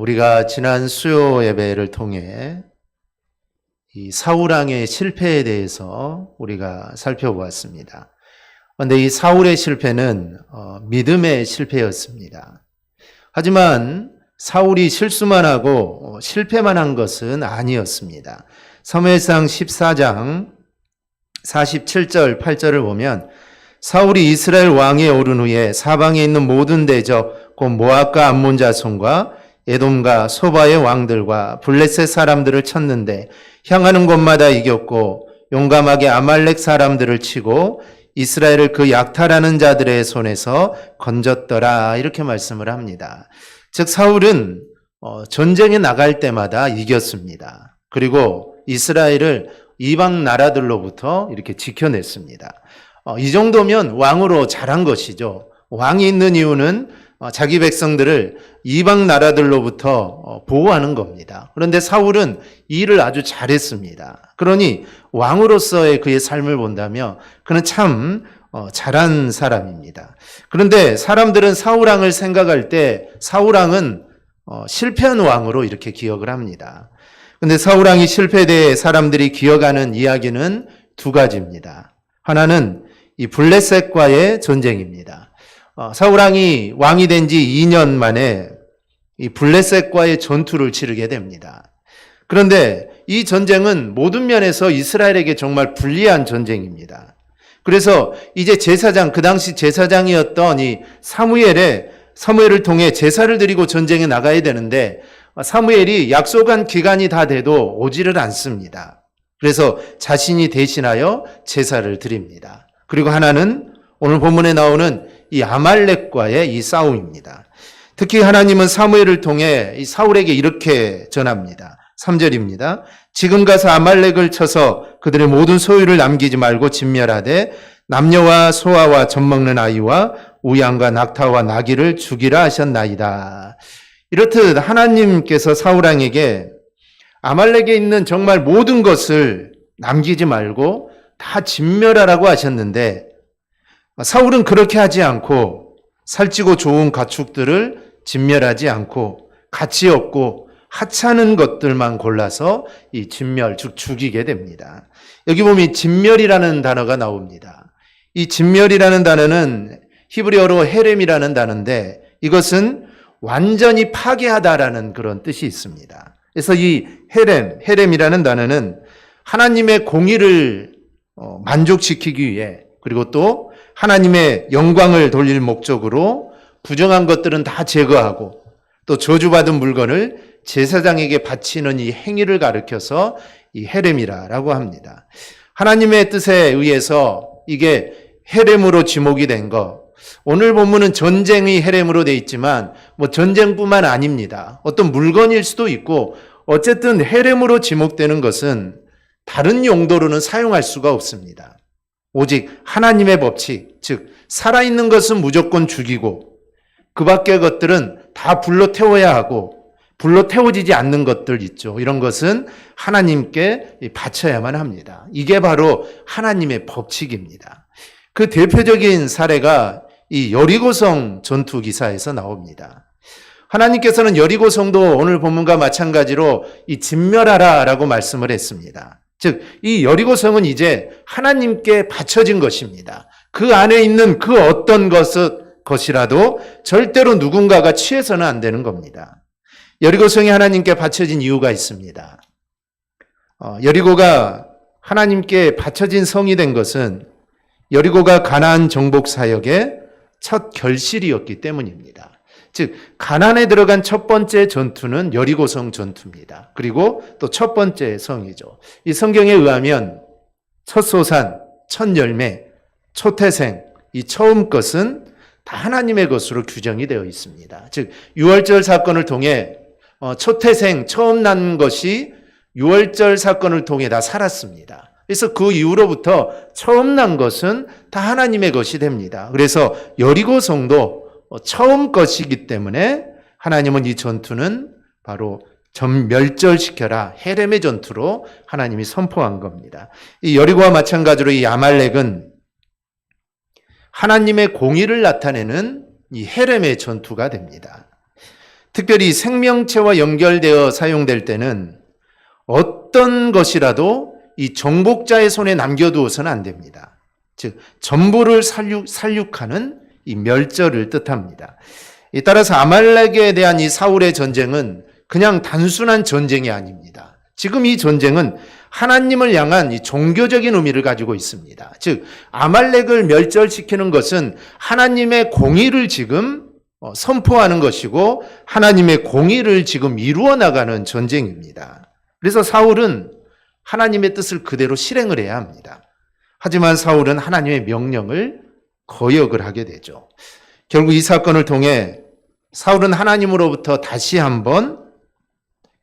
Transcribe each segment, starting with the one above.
우리가 지난 수요 예배를 통해 이 사울왕의 실패에 대해서 우리가 살펴보았습니다. 그런데 이 사울의 실패는 믿음의 실패였습니다. 하지만 사울이 실수만 하고 실패만 한 것은 아니었습니다. 사무엘상 14장 47절 8절을 보면 사울이 이스라엘 왕에 오른 후에 사방에 있는 모든 대적 곧 모압과 암몬 자손과 에돔과 소바의 왕들과 블레셋 사람들을 쳤는데 향하는 곳마다 이겼고 용감하게 아말렉 사람들을 치고 이스라엘을 그 약탈하는 자들의 손에서 건졌더라, 이렇게 말씀을 합니다. 즉 사울은 전쟁에 나갈 때마다 이겼습니다. 그리고 이스라엘을 이방 나라들로부터 이렇게 지켜냈습니다. 이 정도면 왕으로 잘한 것이죠. 왕이 있는 이유는 자기 백성들을 이방 나라들로부터 보호하는 겁니다. 그런데 사울은 이 일을 아주 잘했습니다. 그러니 왕으로서의 그의 삶을 본다면 그는 참 잘한 사람입니다. 그런데 사람들은 사울왕을 생각할 때 사울왕은 실패한 왕으로 이렇게 기억을 합니다. 그런데 사울왕이 실패에 대해 사람들이 기억하는 이야기는 두 가지입니다. 하나는 이 블레셋과의 전쟁입니다. 사울왕이 왕이 된 지 2년 만에 이 블레셋과의 전투를 치르게 됩니다. 그런데 이 전쟁은 모든 면에서 이스라엘에게 정말 불리한 전쟁입니다. 그래서 이제 제사장, 그 당시 제사장이었던 이 사무엘을 통해 제사를 드리고 전쟁에 나가야 되는데 사무엘이 약속한 기간이 다 돼도 오지를 않습니다. 그래서 자신이 대신하여 제사를 드립니다. 그리고 하나는 오늘 본문에 나오는 이 아말렉과의 이 싸움입니다. 특히 하나님은 사무엘을 통해 이 사울에게 이렇게 전합니다. 3절입니다. 지금 가서 아말렉을 쳐서 그들의 모든 소유를 남기지 말고 진멸하되 남녀와 소아와 젖먹는 아이와 우양과 낙타와 나귀를 죽이라 하셨나이다. 이렇듯 하나님께서 사울왕에게 아말렉에 있는 정말 모든 것을 남기지 말고 다 진멸하라고 하셨는데 사울은 그렇게 하지 않고 살찌고 좋은 가축들을 진멸하지 않고 가치 없고 하찮은 것들만 골라서 이 진멸, 즉 죽이게 됩니다. 여기 보면 진멸이라는 단어가 나옵니다. 이 진멸이라는 단어는 히브리어로 헤렘이라는 단어인데 이것은 완전히 파괴하다라는 그런 뜻이 있습니다. 그래서 이 헤렘이라는 단어는 하나님의 공의를 만족시키기 위해 그리고 또 하나님의 영광을 돌릴 목적으로 부정한 것들은 다 제거하고 또 저주받은 물건을 제사장에게 바치는 이 행위를 가리켜서 이 헤렘이라고 합니다. 하나님의 뜻에 의해서 이게 헤렘으로 지목이 된 거. 오늘 본문은 전쟁이 헤렘으로 돼 있지만 전쟁뿐만 아닙니다. 어떤 물건일 수도 있고 어쨌든 헤렘으로 지목되는 것은 다른 용도로는 사용할 수가 없습니다. 오직 하나님의 법칙, 즉 살아있는 것은 무조건 죽이고 그 밖의 것들은 다 불로 태워야 하고 불로 태워지지 않는 것들 있죠. 이런 것은 하나님께 바쳐야만 합니다. 이게 바로 하나님의 법칙입니다. 그 대표적인 사례가 이 여리고성 전투 기사에서 나옵니다. 하나님께서는 여리고성도 오늘 본문과 마찬가지로 이 진멸하라라고 말씀을 했습니다. 즉, 이 여리고성은 이제 하나님께 바쳐진 것입니다. 그 안에 있는 그 어떤 것이라도 절대로 누군가가 취해서는 안 되는 겁니다. 여리고성이 하나님께 바쳐진 이유가 있습니다. 여리고가 하나님께 바쳐진 성이 된 것은 여리고가 가나안 정복 사역의 첫 결실이었기 때문입니다. 즉 가나안에 들어간 첫 번째 전투는 여리고성 전투입니다. 그리고 또 첫 번째 성이죠. 이 성경에 의하면 첫 소산, 첫 열매, 초태생, 이 처음 것은 다 하나님의 것으로 규정이 되어 있습니다. 즉 유월절 사건을 통해 초태생, 처음 난 것이 유월절 사건을 통해 다 살았습니다. 그래서 그 이후로부터 처음 난 것은 다 하나님의 것이 됩니다. 그래서 여리고성도 처음 것이기 때문에 하나님은 이 전투는 바로 멸절시켜라, 헤렘의 전투로 하나님이 선포한 겁니다. 이 여리고와 마찬가지로 이 아말렉은 하나님의 공의를 나타내는 이 헤렘의 전투가 됩니다. 특별히 생명체와 연결되어 사용될 때는 어떤 것이라도 이 정복자의 손에 남겨두어서는 안 됩니다. 즉 전부를 살육하는 이 멸절을 뜻합니다. 따라서 아말렉에 대한 이 사울의 전쟁은 그냥 단순한 전쟁이 아닙니다. 지금 이 전쟁은 하나님을 향한 이 종교적인 의미를 가지고 있습니다. 즉 아말렉을 멸절시키는 것은 하나님의 공의를 지금 선포하는 것이고 하나님의 공의를 지금 이루어 나가는 전쟁입니다. 그래서 사울은 하나님의 뜻을 그대로 실행을 해야 합니다. 하지만 사울은 하나님의 명령을 거역을 하게 되죠. 결국 이 사건을 통해 사울은 하나님으로부터 다시 한번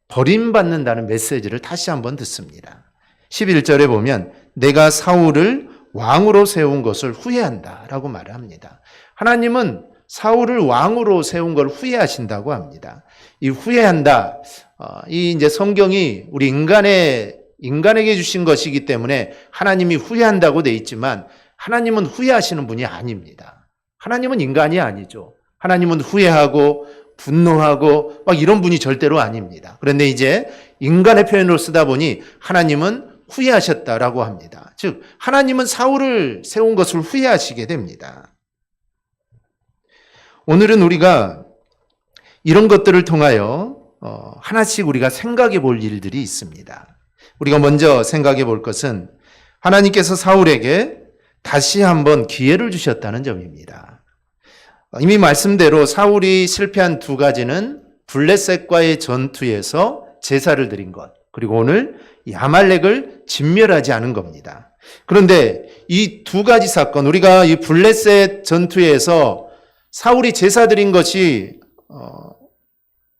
버림받는다는 메시지를 다시 한번 듣습니다. 11절에 보면 내가 사울을 왕으로 세운 것을 후회한다 라고 말을 합니다. 하나님은 사울을 왕으로 세운 걸 후회하신다고 합니다. 이 후회한다, 이 이제 성경이 우리 인간에게 주신 것이기 때문에 하나님이 후회한다고 돼 있지만 하나님은 후회하시는 분이 아닙니다. 하나님은 인간이 아니죠. 하나님은 후회하고 분노하고 막 이런 분이 절대로 아닙니다. 그런데 이제 인간의 표현으로 쓰다 보니 하나님은 후회하셨다라고 합니다. 즉 하나님은 사울을 세운 것을 후회하시게 됩니다. 오늘은 우리가 이런 것들을 통하여 하나씩 우리가 생각해 볼 일들이 있습니다. 우리가 먼저 생각해 볼 것은 하나님께서 사울에게 다시 한번 기회를 주셨다는 점입니다. 이미 말씀대로 사울이 실패한 두 가지는 블레셋과의 전투에서 제사를 드린 것, 그리고 오늘 이 아말렉을 진멸하지 않은 겁니다. 그런데 이 두 가지 사건, 우리가 이 블레셋 전투에서 사울이 제사 드린 것이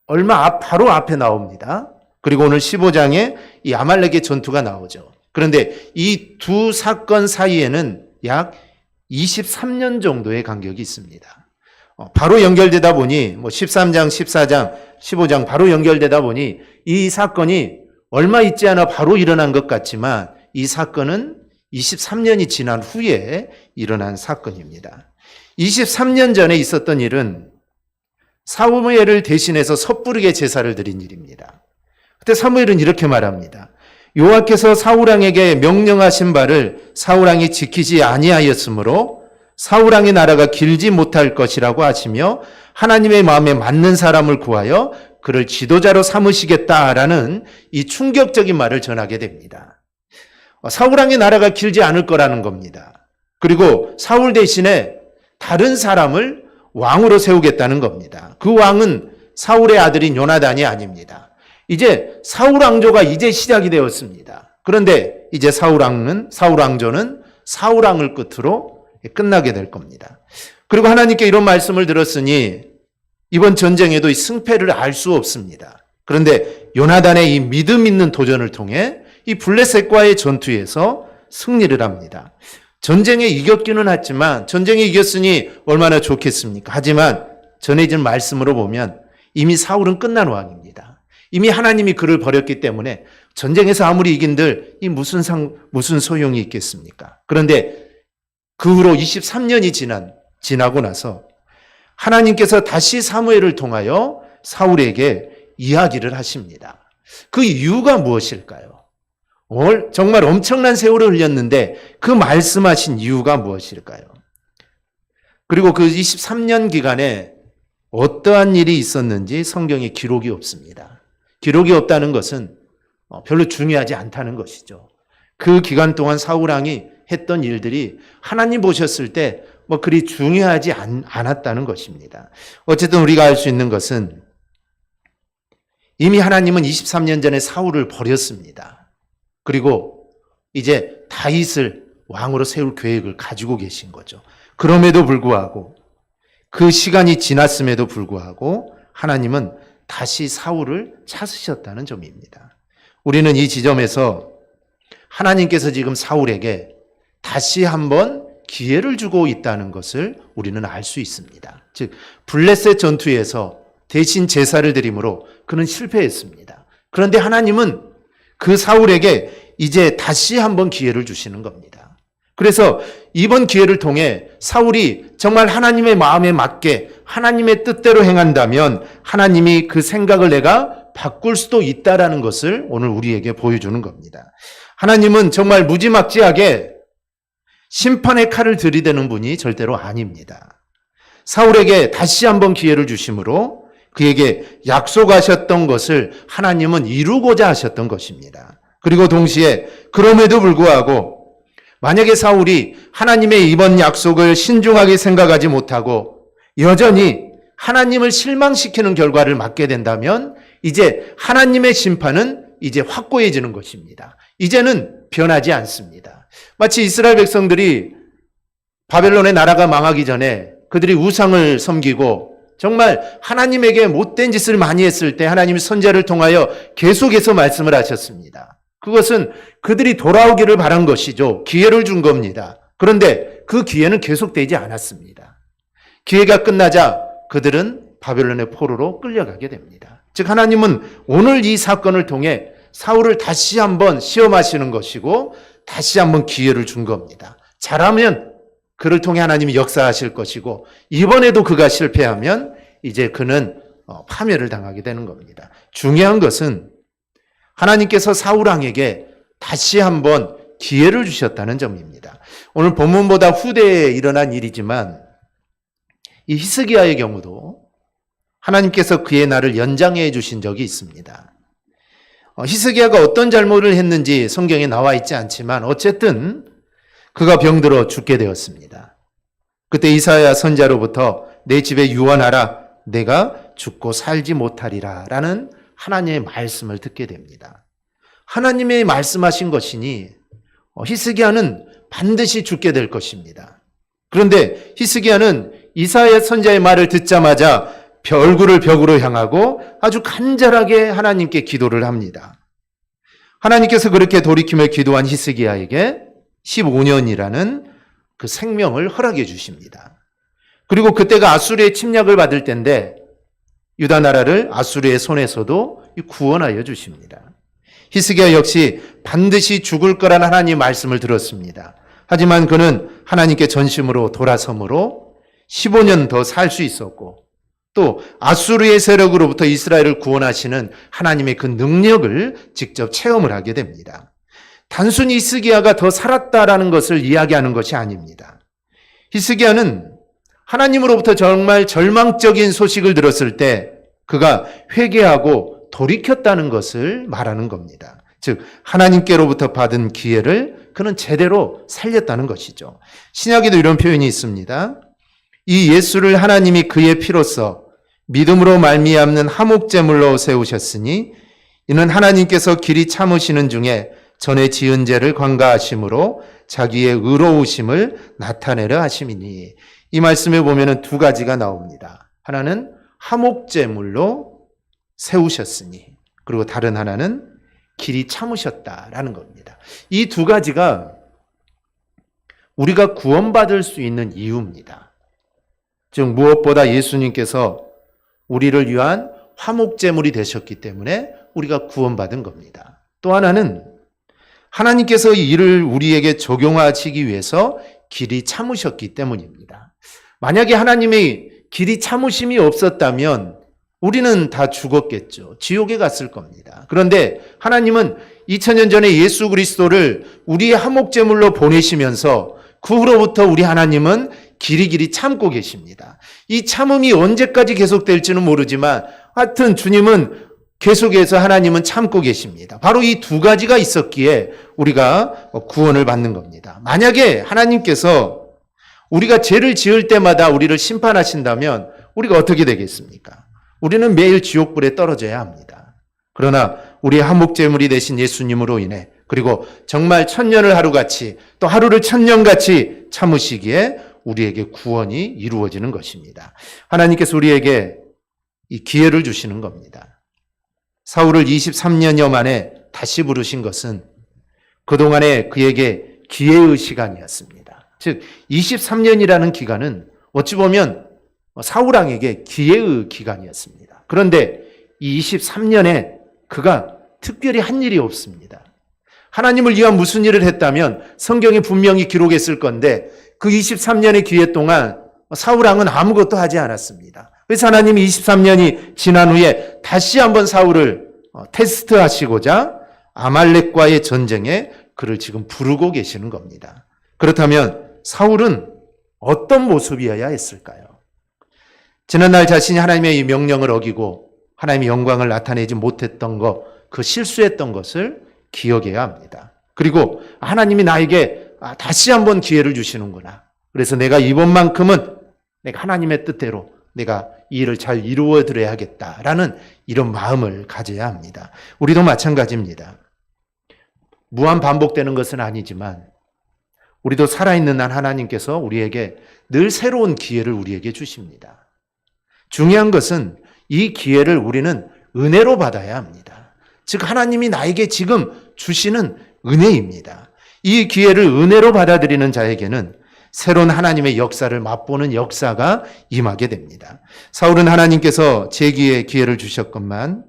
바로 앞에 나옵니다. 그리고 오늘 15장에 이 아말렉의 전투가 나오죠. 그런데 이 두 사건 사이에는 약 23년 정도의 간격이 있습니다. 바로 연결되다 보니 13장, 14장, 15장 바로 연결되다 보니 이 사건이 얼마 있지 않아 바로 일어난 것 같지만 이 사건은 23년이 지난 후에 일어난 사건입니다. 23년 전에 있었던 일은 사무엘을 대신해서 섣부르게 제사를 드린 일입니다. 그때 사무엘은 이렇게 말합니다. 여호와께서 사울왕에게 명령하신 바를 사울왕이 지키지 아니하였으므로 사울왕의 나라가 길지 못할 것이라고 하시며 하나님의 마음에 맞는 사람을 구하여 그를 지도자로 삼으시겠다라는 이 충격적인 말을 전하게 됩니다. 사울왕의 나라가 길지 않을 거라는 겁니다. 그리고 사울 대신에 다른 사람을 왕으로 세우겠다는 겁니다. 그 왕은 사울의 아들인 요나단이 아닙니다. 이제 사울 왕조가 이제 시작이 되었습니다. 그런데 이제 사울 왕조는 사울 왕을 끝으로 끝나게 될 겁니다. 그리고 하나님께 이런 말씀을 들었으니 이번 전쟁에도 이 승패를 알 수 없습니다. 그런데 요나단의 이 믿음 있는 도전을 통해 이 블레셋과의 전투에서 승리를 합니다. 전쟁에 이겼기는 했지만 전쟁에 이겼으니 얼마나 좋겠습니까? 하지만 전해진 말씀으로 보면 이미 사울은 끝난 왕입니다. 이미 하나님이 그를 버렸기 때문에 전쟁에서 아무리 이긴들 이 무슨 소용이 있겠습니까? 그런데 그 후로 23년이 지나고 나서 하나님께서 다시 사무엘을 통하여 사울에게 이야기를 하십니다. 그 이유가 무엇일까요? 정말 엄청난 세월을 흘렸는데 그 말씀하신 이유가 무엇일까요? 그리고 그 23년 기간에 어떠한 일이 있었는지 성경에 기록이 없습니다. 기록이 없다는 것은 별로 중요하지 않다는 것이죠. 그 기간 동안 사울왕이 했던 일들이 하나님 보셨을 때 그리 중요하지 않았다는 것입니다. 어쨌든 우리가 알 수 있는 것은 이미 하나님은 23년 전에 사울을 버렸습니다. 그리고 이제 다윗을 왕으로 세울 계획을 가지고 계신 거죠. 그럼에도 불구하고 그 시간이 지났음에도 불구하고 하나님은 다시 사울을 찾으셨다는 점입니다. 우리는 이 지점에서 하나님께서 지금 사울에게 다시 한번 기회를 주고 있다는 것을 우리는 알 수 있습니다. 즉 블레셋 전투에서 대신 제사를 드림으로 그는 실패했습니다. 그런데 하나님은 그 사울에게 이제 다시 한번 기회를 주시는 겁니다. 그래서 이번 기회를 통해 사울이 정말 하나님의 마음에 맞게 하나님의 뜻대로 행한다면 하나님이 그 생각을 내가 바꿀 수도 있다라는 것을 오늘 우리에게 보여주는 겁니다. 하나님은 정말 무지막지하게 심판의 칼을 들이대는 분이 절대로 아닙니다. 사울에게 다시 한번 기회를 주심으로 그에게 약속하셨던 것을 하나님은 이루고자 하셨던 것입니다. 그리고 동시에 그럼에도 불구하고 만약에 사울이 하나님의 이번 약속을 신중하게 생각하지 못하고 여전히 하나님을 실망시키는 결과를 맞게 된다면 이제 하나님의 심판은 이제 확고해지는 것입니다. 이제는 변하지 않습니다. 마치 이스라엘 백성들이 바벨론의 나라가 망하기 전에 그들이 우상을 섬기고 정말 하나님에게 못된 짓을 많이 했을 때 하나님이 선지자를 통하여 계속해서 말씀을 하셨습니다. 그것은 그들이 돌아오기를 바란 것이죠. 기회를 준 겁니다. 그런데 그 기회는 계속되지 않았습니다. 기회가 끝나자 그들은 바벨론의 포로로 끌려가게 됩니다. 즉 하나님은 오늘 이 사건을 통해 사울을 다시 한번 시험하시는 것이고 다시 한번 기회를 준 겁니다. 잘하면 그를 통해 하나님이 역사하실 것이고 이번에도 그가 실패하면 이제 그는 파멸을 당하게 되는 겁니다. 중요한 것은 하나님께서 사울 왕에게 다시 한번 기회를 주셨다는 점입니다. 오늘 본문보다 후대에 일어난 일이지만 이 히스기야의 경우도 하나님께서 그의 날을 연장해 주신 적이 있습니다. 히스기야가 어떤 잘못을 했는지 성경에 나와 있지 않지만 어쨌든 그가 병들어 죽게 되었습니다. 그때 이사야 선지자로부터 내 집에 유언하라 내가 죽고 살지 못하리라 라는 하나님의 말씀을 듣게 됩니다. 하나님의 말씀하신 것이니 히스기야는 반드시 죽게 될 것입니다. 그런데 히스기야는 이사야 선지자의 말을 듣자마자 얼굴을 벽으로 향하고 아주 간절하게 하나님께 기도를 합니다. 하나님께서 그렇게 돌이킴을 기도한 히스기야에게 15년이라는 그 생명을 허락해 주십니다. 그리고 그때가 아수르의 침략을 받을 때인데 유다 나라를 아수르의 손에서도 구원하여 주십니다. 히스기야 역시 반드시 죽을 거라는 하나님의 말씀을 들었습니다. 하지만 그는 하나님께 전심으로 돌아섬으로 15년 더 살 수 있었고 또 아수르의 세력으로부터 이스라엘을 구원하시는 하나님의 그 능력을 직접 체험을 하게 됩니다. 단순히 히스기야가 더 살았다라는 것을 이야기하는 것이 아닙니다. 히스기야는 하나님으로부터 정말 절망적인 소식을 들었을 때 그가 회개하고 돌이켰다는 것을 말하는 겁니다. 즉 하나님께로부터 받은 기회를 그는 제대로 살렸다는 것이죠. 신약에도 이런 표현이 있습니다. 이 예수를 하나님이 그의 피로써 믿음으로 말미암는 화목제물로 세우셨으니 이는 하나님께서 길이 참으시는 중에 전에 지은 죄를 관가하심으로 자기의 의로우심을 나타내려 하심이니 이 말씀에 보면은 두 가지가 나옵니다. 하나는 화목제물로 세우셨으니 그리고 다른 하나는 길이 참으셨다라는 겁니다. 이 두 가지가 우리가 구원받을 수 있는 이유입니다. 즉 무엇보다 예수님께서 우리를 위한 화목제물이 되셨기 때문에 우리가 구원받은 겁니다. 또 하나는 하나님께서 이 일을 우리에게 적용하시기 위해서 길이 참으셨기 때문입니다. 만약에 하나님의 길이 참으심이 없었다면 우리는 다 죽었겠죠. 지옥에 갔을 겁니다. 그런데 하나님은 2000년 전에 예수 그리스도를 우리의 화목제물로 보내시면서 그 후로부터 우리 하나님은 길이 참고 계십니다. 이 참음이 언제까지 계속될지는 모르지만 하여튼 주님은 계속해서 하나님은 참고 계십니다. 바로 이 두 가지가 있었기에 우리가 구원을 받는 겁니다. 만약에 하나님께서 우리가 죄를 지을 때마다 우리를 심판하신다면 우리가 어떻게 되겠습니까? 우리는 매일 지옥불에 떨어져야 합니다. 그러나 우리의 화목제물이 되신 예수님으로 인해 그리고 정말 천년을 하루같이 또 하루를 천년같이 참으시기에 우리에게 구원이 이루어지는 것입니다. 하나님께서 우리에게 이 기회를 주시는 겁니다. 사울을 23년여 만에 다시 부르신 것은 그동안에 그에게 기회의 시간이었습니다. 즉 23년이라는 기간은 어찌 보면 사울 왕에게 기회의 기간이었습니다. 그런데 이 23년에 그가 특별히 한 일이 없습니다. 하나님을 위한 무슨 일을 했다면 성경에 분명히 기록했을 건데 그 23년의 기회 동안 사울왕은 아무것도 하지 않았습니다. 그래서 하나님이 23년이 지난 후에 다시 한번 사울을 테스트하시고자 아말렉과의 전쟁에 그를 지금 부르고 계시는 겁니다. 그렇다면 사울은 어떤 모습이어야 했을까요? 지난날 자신이 하나님의 이 명령을 어기고 하나님의 영광을 나타내지 못했던 것, 그 실수했던 것을 기억해야 합니다. 그리고 하나님이 나에게 다시 한번 기회를 주시는구나. 그래서 내가 이번만큼은 내가 하나님의 뜻대로 내가 이 일을 잘 이루어 드려야겠다라는 이런 마음을 가져야 합니다. 우리도 마찬가지입니다. 무한 반복되는 것은 아니지만 우리도 살아있는 한 하나님께서 우리에게 늘 새로운 기회를 우리에게 주십니다. 중요한 것은 이 기회를 우리는 은혜로 받아야 합니다. 즉 하나님이 나에게 지금 주시는 은혜입니다. 이 기회를 은혜로 받아들이는 자에게는 새로운 하나님의 역사를 맛보는 역사가 임하게 됩니다. 사울은 하나님께서 재기의 기회를 주셨건만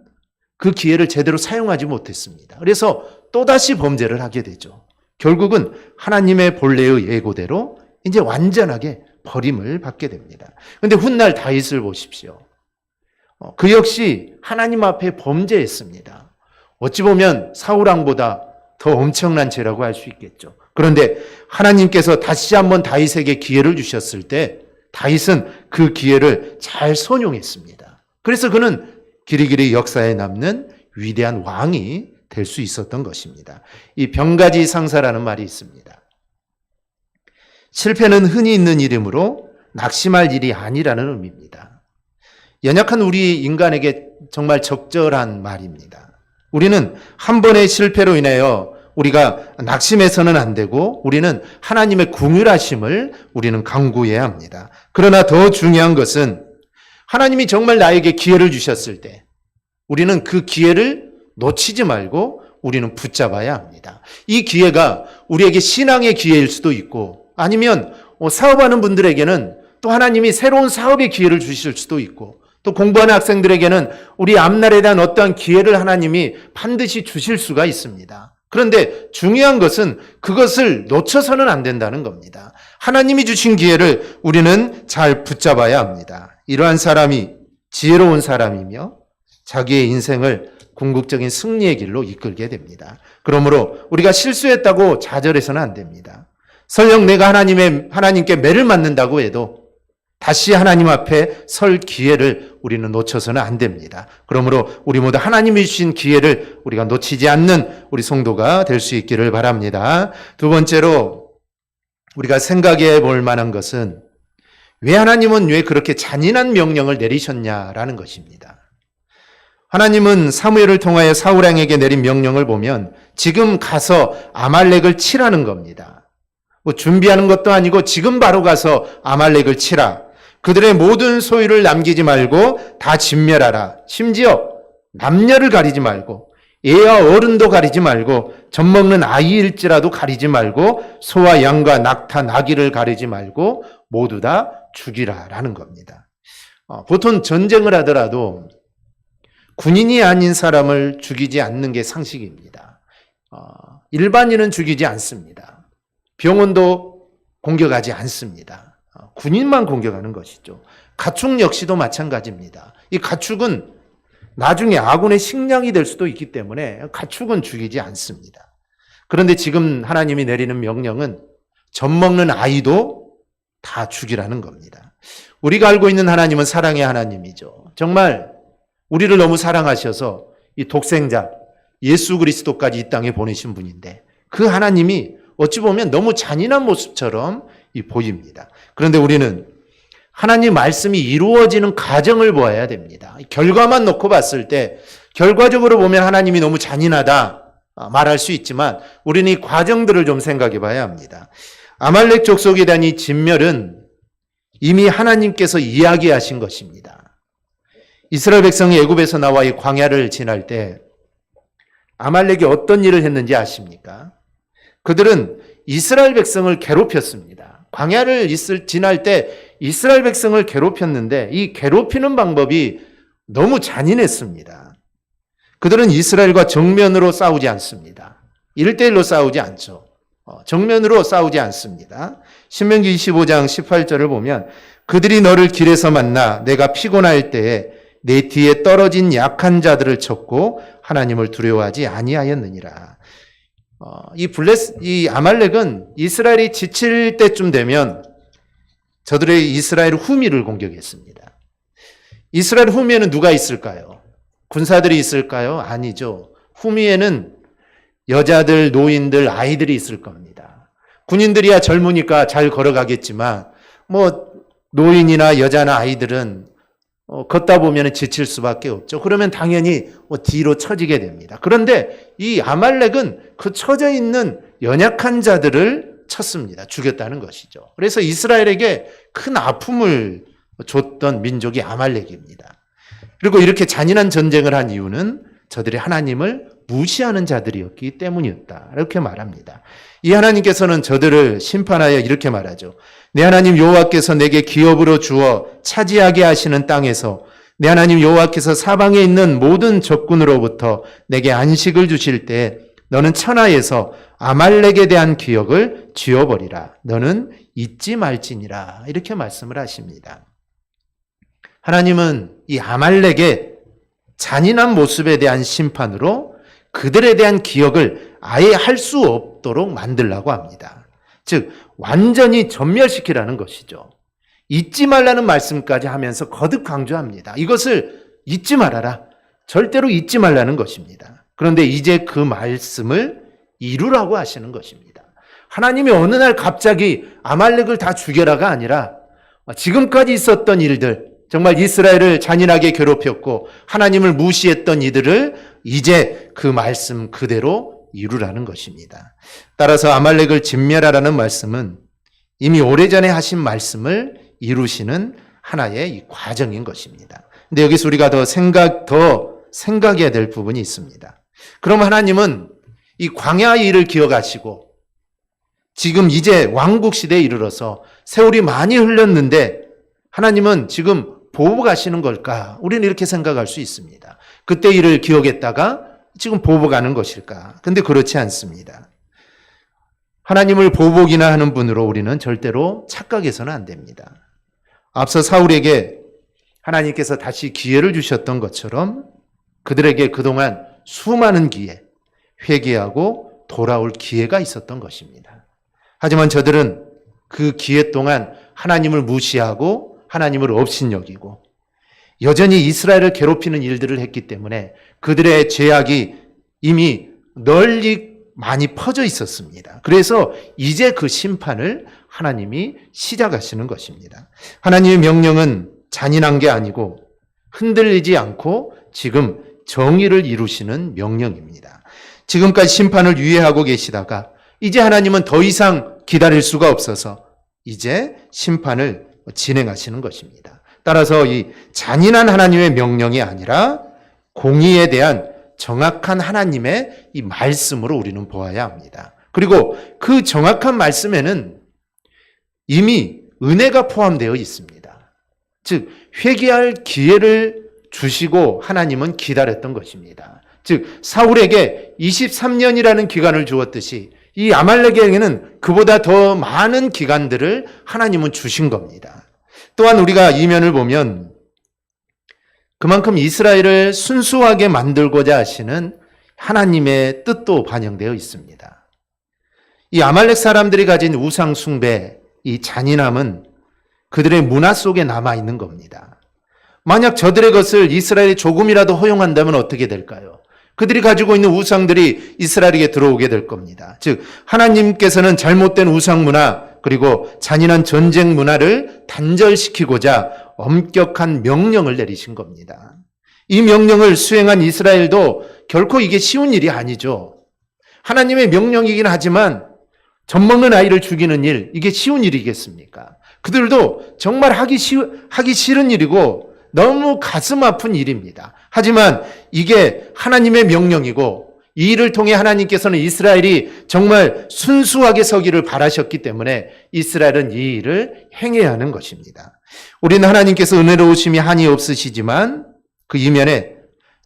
그 기회를 제대로 사용하지 못했습니다. 그래서 또다시 범죄를 하게 되죠. 결국은 하나님의 본래의 예고대로 이제 완전하게 버림을 받게 됩니다. 그런데 훗날 다윗을 보십시오. 그 역시 하나님 앞에 범죄했습니다. 어찌 보면 사울왕보다 더 엄청난 죄라고 할 수 있겠죠. 그런데 하나님께서 다시 한번 다윗에게 기회를 주셨을 때 다윗은 그 기회를 잘 선용했습니다. 그래서 그는 길이길이 역사에 남는 위대한 왕이 될 수 있었던 것입니다. 이 병가지 상사라는 말이 있습니다. 실패는 흔히 있는 일이므로 낙심할 일이 아니라는 의미입니다. 연약한 우리 인간에게 정말 적절한 말입니다. 우리는 한 번의 실패로 인하여 우리가 낙심해서는 안 되고 우리는 하나님의 긍휼하심을 우리는 강구해야 합니다. 그러나 더 중요한 것은 하나님이 정말 나에게 기회를 주셨을 때 우리는 그 기회를 놓치지 말고 우리는 붙잡아야 합니다. 이 기회가 우리에게 신앙의 기회일 수도 있고 아니면 사업하는 분들에게는 또 하나님이 새로운 사업의 기회를 주실 수도 있고 또 공부하는 학생들에게는 우리 앞날에 대한 어떠한 기회를 하나님이 반드시 주실 수가 있습니다. 그런데 중요한 것은 그것을 놓쳐서는 안 된다는 겁니다. 하나님이 주신 기회를 우리는 잘 붙잡아야 합니다. 이러한 사람이 지혜로운 사람이며 자기의 인생을 궁극적인 승리의 길로 이끌게 됩니다. 그러므로 우리가 실수했다고 좌절해서는 안 됩니다. 설령 내가 하나님께 매를 맞는다고 해도 다시 하나님 앞에 설 기회를 우리는 놓쳐서는 안 됩니다. 그러므로 우리 모두 하나님이 주신 기회를 우리가 놓치지 않는 우리 성도가 될 수 있기를 바랍니다. 두 번째로 우리가 생각해 볼 만한 것은 왜 하나님은 왜 그렇게 잔인한 명령을 내리셨냐라는 것입니다. 하나님은 사무엘을 통하여 사울왕에게 내린 명령을 보면 지금 가서 아말렉을 치라는 겁니다. 준비하는 것도 아니고 지금 바로 가서 아말렉을 치라. 그들의 모든 소유를 남기지 말고 다 진멸하라. 심지어 남녀를 가리지 말고 애와 어른도 가리지 말고 젖먹는 아이일지라도 가리지 말고 소와 양과 낙타 나귀를 가리지 말고 모두 다 죽이라라는 겁니다. 보통 전쟁을 하더라도 군인이 아닌 사람을 죽이지 않는 게 상식입니다. 일반인은 죽이지 않습니다. 병원도 공격하지 않습니다. 군인만 공격하는 것이죠. 가축 역시도 마찬가지입니다. 이 가축은 나중에 아군의 식량이 될 수도 있기 때문에 가축은 죽이지 않습니다. 그런데 지금 하나님이 내리는 명령은 젖먹는 아이도 다 죽이라는 겁니다. 우리가 알고 있는 하나님은 사랑의 하나님이죠. 정말 우리를 너무 사랑하셔서 이 독생자 예수 그리스도까지 이 땅에 보내신 분인데 그 하나님이 어찌 보면 너무 잔인한 모습처럼 보입니다. 그런데 우리는 하나님 말씀이 이루어지는 과정을 보아야 됩니다. 결과만 놓고 봤을 때 결과적으로 보면 하나님이 너무 잔인하다 말할 수 있지만 우리는 이 과정들을 좀 생각해 봐야 합니다. 아말렉 족속에 대한 이 진멸은 이미 하나님께서 이야기하신 것입니다. 이스라엘 백성이 애굽에서 나와 이 광야를 지날 때 아말렉이 어떤 일을 했는지 아십니까? 그들은 이스라엘 백성을 괴롭혔습니다. 광야를 지날 때 이스라엘 백성을 괴롭혔는데 이 괴롭히는 방법이 너무 잔인했습니다. 그들은 이스라엘과 정면으로 싸우지 않습니다. 1대1로 싸우지 않죠. 정면으로 싸우지 않습니다. 신명기 25장 18절을 보면 그들이 너를 길에서 만나 내가 피곤할 때에 내 뒤에 떨어진 약한 자들을 쳤고 하나님을 두려워하지 아니하였느니라. 이 아말렉은 이스라엘이 지칠 때쯤 되면 저들의 이스라엘 후미를 공격했습니다. 이스라엘 후미에는 누가 있을까요? 군사들이 있을까요? 아니죠. 후미에는 여자들, 노인들, 아이들이 있을 겁니다. 군인들이야 젊으니까 잘 걸어가겠지만 노인이나 여자나 아이들은 걷다 보면 지칠 수밖에 없죠. 그러면 당연히 뒤로 처지게 됩니다. 그런데 이 아말렉은 그 처져 있는 연약한 자들을 쳤습니다. 죽였다는 것이죠. 그래서 이스라엘에게 큰 아픔을 줬던 민족이 아말렉입니다. 그리고 이렇게 잔인한 전쟁을 한 이유는 저들이 하나님을 무시하는 자들이었기 때문이었다. 이렇게 말합니다. 이 하나님께서는 저들을 심판하여 이렇게 말하죠. 내 하나님 여호와께서 내게 기업으로 주어 차지하게 하시는 땅에서 내 하나님 여호와께서 사방에 있는 모든 적군으로부터 내게 안식을 주실 때 너는 천하에서 아말렉에 대한 기억을 지워버리라. 너는 잊지 말지니라. 이렇게 말씀을 하십니다. 하나님은 이 아말렉의 잔인한 모습에 대한 심판으로 그들에 대한 기억을 아예 할 수 없도록 만들라고 합니다. 즉 완전히 전멸시키라는 것이죠. 잊지 말라는 말씀까지 하면서 거듭 강조합니다. 이것을 잊지 말아라. 절대로 잊지 말라는 것입니다. 그런데 이제 그 말씀을 이루라고 하시는 것입니다. 하나님이 어느 날 갑자기 아말렉을 다 죽여라가 아니라 지금까지 있었던 일들, 정말 이스라엘을 잔인하게 괴롭혔고 하나님을 무시했던 이들을 이제 그 말씀 그대로 이루라는 것입니다. 따라서 아말렉을 진멸하라는 말씀은 이미 오래전에 하신 말씀을 이루시는 하나의 이 과정인 것입니다. 근데 여기서 우리가 더 생각해야 될 부분이 있습니다. 그럼 하나님은 이 광야의 일을 기억하시고 지금 이제 왕국 시대에 이르러서 세월이 많이 흘렀는데 하나님은 지금 보복하시는 걸까? 우리는 이렇게 생각할 수 있습니다. 그때 일을 기억했다가 지금 보복하는 것일까? 근데 그렇지 않습니다. 하나님을 보복이나 하는 분으로 우리는 절대로 착각해서는 안 됩니다. 앞서 사울에게 하나님께서 다시 기회를 주셨던 것처럼 그들에게 그동안 수많은 기회, 회개하고 돌아올 기회가 있었던 것입니다. 하지만 저들은 그 기회 동안 하나님을 무시하고 하나님을 업신여기고 여전히 이스라엘을 괴롭히는 일들을 했기 때문에 그들의 죄악이 이미 널리 많이 퍼져 있었습니다. 그래서 이제 그 심판을 하나님이 시작하시는 것입니다. 하나님의 명령은 잔인한 게 아니고 흔들리지 않고 지금 정의를 이루시는 명령입니다. 지금까지 심판을 유예하고 계시다가 이제 하나님은 더 이상 기다릴 수가 없어서 이제 심판을 진행하시는 것입니다. 따라서 이 잔인한 하나님의 명령이 아니라 공의에 대한 정확한 하나님의 이 말씀으로 우리는 보아야 합니다. 그리고 그 정확한 말씀에는 이미 은혜가 포함되어 있습니다. 즉 회개할 기회를 주시고 하나님은 기다렸던 것입니다. 즉 사울에게 23년이라는 기간을 주었듯이 이 아말렉에게는 그보다 더 많은 기간들을 하나님은 주신 겁니다. 또한 우리가 이면을 보면 그만큼 이스라엘을 순수하게 만들고자 하시는 하나님의 뜻도 반영되어 있습니다. 이 아말렉 사람들이 가진 우상 숭배, 이 잔인함은 그들의 문화 속에 남아있는 겁니다. 만약 저들의 것을 이스라엘이 조금이라도 허용한다면 어떻게 될까요? 그들이 가지고 있는 우상들이 이스라엘에게 들어오게 될 겁니다. 즉 하나님께서는 잘못된 우상 문화 그리고 잔인한 전쟁 문화를 단절시키고자 엄격한 명령을 내리신 겁니다. 이 명령을 수행한 이스라엘도 결코 이게 쉬운 일이 아니죠. 하나님의 명령이긴 하지만 젖먹는 아이를 죽이는 일, 이게 쉬운 일이겠습니까? 그들도 정말 하기 싫은 일이고 너무 가슴 아픈 일입니다. 하지만 이게 하나님의 명령이고 이 일을 통해 하나님께서는 이스라엘이 정말 순수하게 서기를 바라셨기 때문에 이스라엘은 이 일을 행해야 하는 것입니다. 우리는 하나님께서 은혜로우심이 한이 없으시지만 그 이면에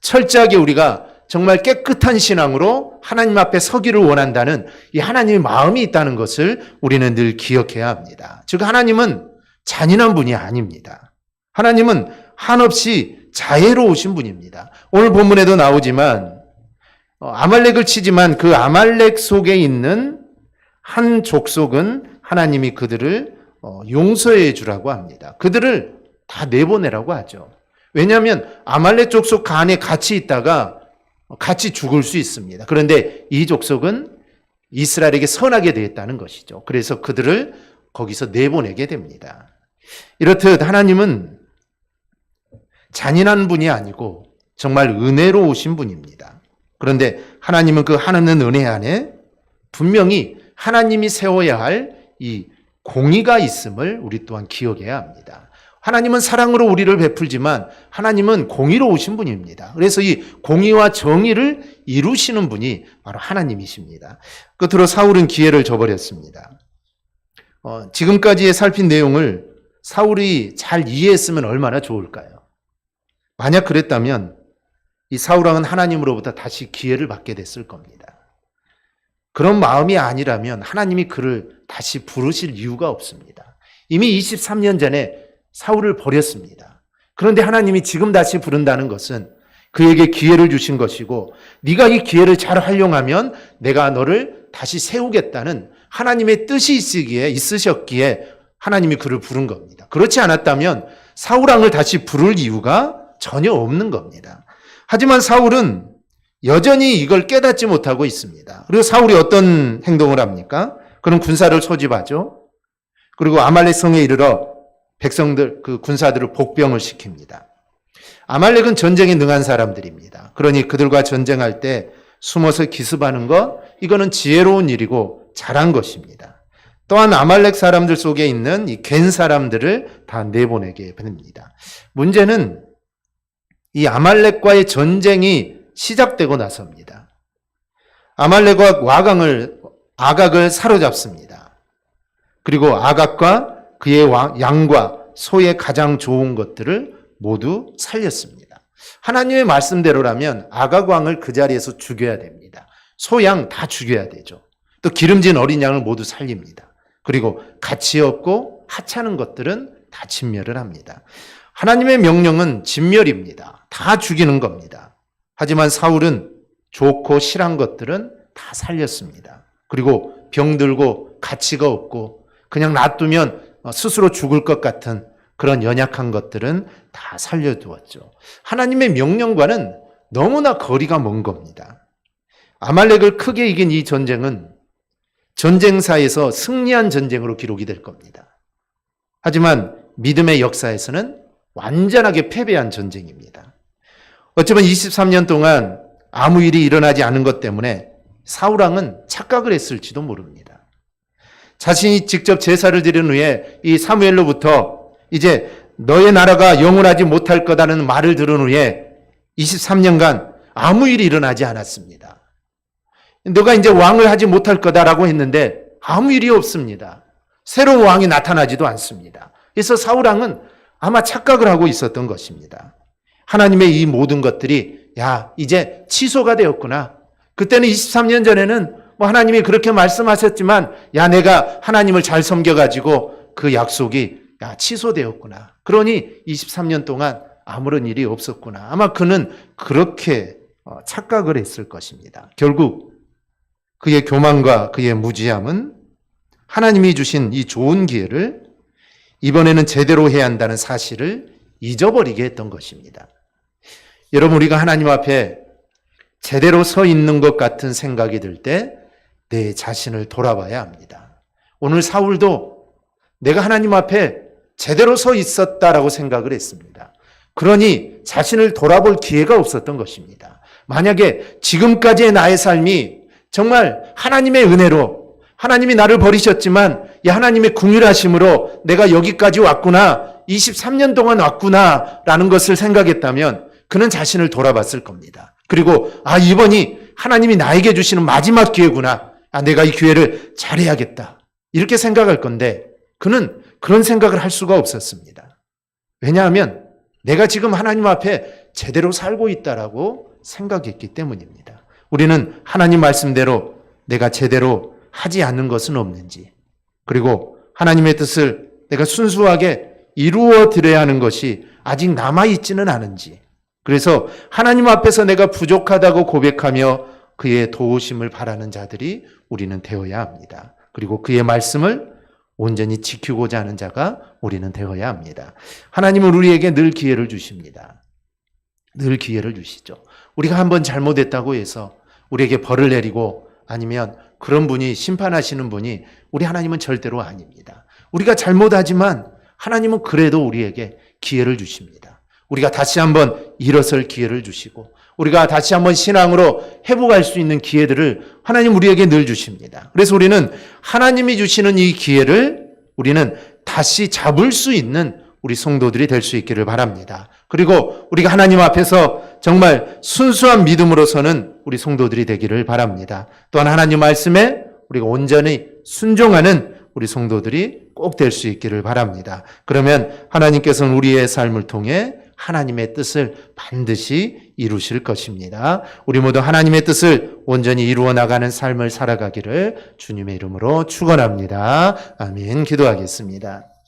철저하게 우리가 정말 깨끗한 신앙으로 하나님 앞에 서기를 원한다는 이 하나님의 마음이 있다는 것을 우리는 늘 기억해야 합니다. 즉 하나님은 잔인한 분이 아닙니다. 하나님은 한없이 자애로우신 분입니다. 오늘 본문에도 나오지만 아말렉을 치지만 그 아말렉 속에 있는 한 족속은 하나님이 그들을 용서해 주라고 합니다. 그들을 다 내보내라고 하죠. 왜냐하면 아말렉 족속 간에 같이 있다가 같이 죽을 수 있습니다. 그런데 이 족속은 이스라엘에게 선하게 되었다는 것이죠. 그래서 그들을 거기서 내보내게 됩니다. 이렇듯 하나님은 잔인한 분이 아니고 정말 은혜로우신 분입니다. 그런데 하나님은 그 하나님 은혜 안에 분명히 하나님이 세워야 할 이 공의가 있음을 우리 또한 기억해야 합니다. 하나님은 사랑으로 우리를 베풀지만 하나님은 공의로우신 분입니다. 그래서 이 공의와 정의를 이루시는 분이 바로 하나님이십니다. 끝으로 사울은 기회를 저버렸습니다. 지금까지 살핀 내용을 사울이 잘 이해했으면 얼마나 좋을까요? 만약 그랬다면 이 사울왕은 하나님으로부터 다시 기회를 받게 됐을 겁니다. 그런 마음이 아니라면 하나님이 그를 다시 부르실 이유가 없습니다. 이미 23년 전에 사울을 버렸습니다. 그런데 하나님이 지금 다시 부른다는 것은 그에게 기회를 주신 것이고 네가 이 기회를 잘 활용하면 내가 너를 다시 세우겠다는 하나님의 뜻이 있으셨기에 하나님이 그를 부른 겁니다. 그렇지 않았다면 사울왕을 다시 부를 이유가 전혀 없는 겁니다. 하지만 사울은 여전히 이걸 깨닫지 못하고 있습니다. 그리고 사울이 어떤 행동을 합니까? 그는 군사를 소집하죠. 그리고 아말렉 성에 이르러 백성들, 그 군사들을 복병을 시킵니다. 아말렉은 전쟁에 능한 사람들입니다. 그러니 그들과 전쟁할 때 숨어서 기습하는 것, 이거는 지혜로운 일이고 잘한 것입니다. 또한 아말렉 사람들 속에 있는 이 갠 사람들을 다 내보내게 됩니다. 문제는 이 아말렉과의 전쟁이 시작되고 나서입니다. 아말렉과 아각을 사로잡습니다. 그리고 아각과 그의 양과 소의 가장 좋은 것들을 모두 살렸습니다. 하나님의 말씀대로라면 아각 왕을 그 자리에서 죽여야 됩니다. 소, 양 다 죽여야 되죠. 또 기름진 어린 양을 모두 살립니다. 그리고 가치 없고 하찮은 것들은 다 진멸을 합니다. 하나님의 명령은 진멸입니다. 다 죽이는 겁니다. 하지만 사울은 좋고 실한 것들은 다 살렸습니다. 그리고 병들고 가치가 없고 그냥 놔두면 스스로 죽을 것 같은 그런 연약한 것들은 다 살려두었죠. 하나님의 명령과는 너무나 거리가 먼 겁니다. 아말렉을 크게 이긴 이 전쟁은 전쟁사에서 승리한 전쟁으로 기록이 될 겁니다. 하지만 믿음의 역사에서는 완전하게 패배한 전쟁입니다. 어쩌면 23년 동안 아무 일이 일어나지 않은 것 때문에 사울왕은 착각을 했을지도 모릅니다. 자신이 직접 제사를 드린 후에 이 사무엘로부터 이제 너의 나라가 영원하지 못할 거다는 말을 들은 후에 23년간 아무 일이 일어나지 않았습니다. 너가 이제 왕을 하지 못할 거다라고 했는데 아무 일이 없습니다. 새로운 왕이 나타나지도 않습니다. 그래서 사울왕은 아마 착각을 하고 있었던 것입니다. 하나님의 이 모든 것들이 이제 취소가 되었구나. 그때는 23년 전에는 하나님이 그렇게 말씀하셨지만 내가 하나님을 잘 섬겨가지고 그 약속이 취소되었구나. 그러니 23년 동안 아무런 일이 없었구나. 아마 그는 그렇게 착각을 했을 것입니다. 결국 그의 교만과 그의 무지함은 하나님이 주신 이 좋은 기회를 이번에는 제대로 해야 한다는 사실을 잊어버리게 했던 것입니다. 여러분, 우리가 하나님 앞에 제대로 서 있는 것 같은 생각이 들 때 내 자신을 돌아봐야 합니다. 오늘 사울도 내가 하나님 앞에 제대로 서 있었다라고 생각을 했습니다. 그러니 자신을 돌아볼 기회가 없었던 것입니다. 만약에 지금까지의 나의 삶이 정말 하나님의 은혜로 하나님이 나를 버리셨지만 하나님의 궁휼하심으로 내가 여기까지 왔구나, 23년 동안 왔구나 라는 것을 생각했다면 그는 자신을 돌아봤을 겁니다. 그리고 이번이 하나님이 나에게 주시는 마지막 기회구나. 내가 이 기회를 잘해야겠다. 이렇게 생각할 건데 그는 그런 생각을 할 수가 없었습니다. 왜냐하면 내가 지금 하나님 앞에 제대로 살고 있다라고 생각했기 때문입니다. 우리는 하나님 말씀대로 내가 제대로 하지 않는 것은 없는지, 그리고 하나님의 뜻을 내가 순수하게 이루어 드려야 하는 것이 아직 남아있지는 않은지, 그래서 하나님 앞에서 내가 부족하다고 고백하며 그의 도우심을 바라는 자들이 우리는 되어야 합니다. 그리고 그의 말씀을 온전히 지키고자 하는 자가 우리는 되어야 합니다. 하나님은 우리에게 늘 기회를 주십니다. 늘 기회를 주시죠. 우리가 한번 잘못했다고 해서 우리에게 벌을 내리고 아니면 그런 분이 심판하시는 분이 우리 하나님은 절대로 아닙니다. 우리가 잘못하지만 하나님은 그래도 우리에게 기회를 주십니다. 우리가 다시 한번 일어설 기회를 주시고 우리가 다시 한번 신앙으로 회복할 수 있는 기회들을 하나님 우리에게 늘 주십니다. 그래서 우리는 하나님이 주시는 이 기회를 우리는 다시 잡을 수 있는 우리 성도들이 될 수 있기를 바랍니다. 그리고 우리가 하나님 앞에서 정말 순수한 믿음으로서는 우리 성도들이 되기를 바랍니다. 또한 하나님 말씀에 우리가 온전히 순종하는 우리 성도들이 꼭 될 수 있기를 바랍니다. 그러면 하나님께서는 우리의 삶을 통해 하나님의 뜻을 반드시 이루실 것입니다. 우리 모두 하나님의 뜻을 온전히 이루어 나가는 삶을 살아가기를 주님의 이름으로 축원합니다. 아멘. 기도하겠습니다.